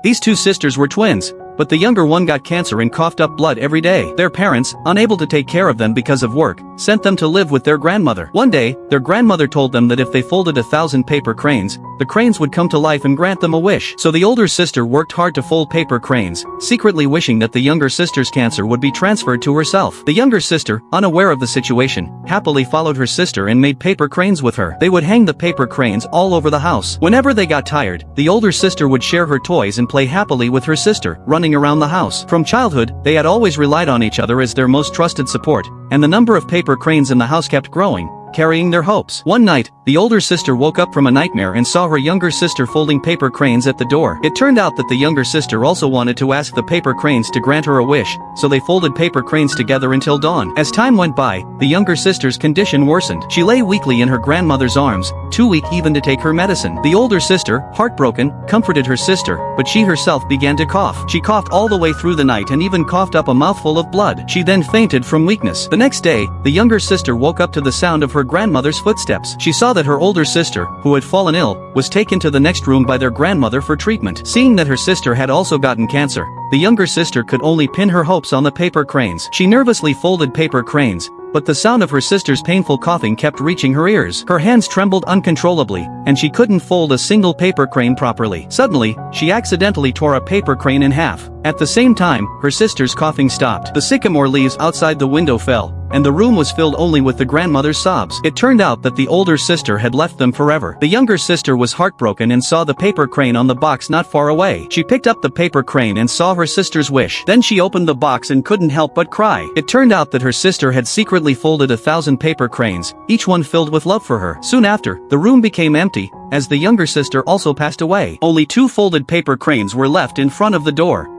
These two sisters were twins, but the younger one got cancer and coughed up blood every day. Their parents, unable to take care of them because of work, sent them to live with their grandmother. One day, their grandmother told them that if they folded 1,000 paper cranes, the cranes would come to life and grant them a wish. So the older sister worked hard to fold paper cranes, secretly wishing that the younger sister's cancer would be transferred to herself. The younger sister, unaware of the situation, happily followed her sister and made paper cranes with her. They would hang the paper cranes all over the house. Whenever they got tired, the older sister would share her toys and play happily with her sister, running around the house. From childhood, they had always relied on each other as their most trusted support, and the number of paper cranes in the house kept growing, carrying their hopes. One night, the older sister woke up from a nightmare and saw her younger sister folding paper cranes at the door. It turned out that the younger sister also wanted to ask the paper cranes to grant her a wish, so they folded paper cranes together until dawn. As time went by, the younger sister's condition worsened. She lay weakly in her grandmother's arms, too weak even to take her medicine. The older sister, heartbroken, comforted her sister, but she herself began to cough. She coughed all the way through the night and even coughed up a mouthful of blood. She then fainted from weakness. The next day, the younger sister woke up to the sound of her grandmother's footsteps. She saw that her older sister, who had fallen ill, was taken to the next room by their grandmother for treatment. Seeing that her sister had also gotten cancer, the younger sister could only pin her hopes on the paper cranes. She nervously folded paper cranes, but the sound of her sister's painful coughing kept reaching her ears. Her hands trembled uncontrollably, and she couldn't fold a single paper crane properly. Suddenly, she accidentally tore a paper crane in half. At the same time, her sister's coughing stopped. The sycamore leaves outside the window fell, and the room was filled only with the grandmother's sobs. It turned out that the older sister had left them forever. The younger sister was heartbroken and saw the paper crane on the box not far away. She picked up the paper crane and saw her sister's wish. Then she opened the box and couldn't help but cry. It turned out that her sister had secretly folded 1,000 paper cranes, each one filled with love for her. Soon after, the room became empty, as the younger sister also passed away. Only 2 folded paper cranes were left in front of the door.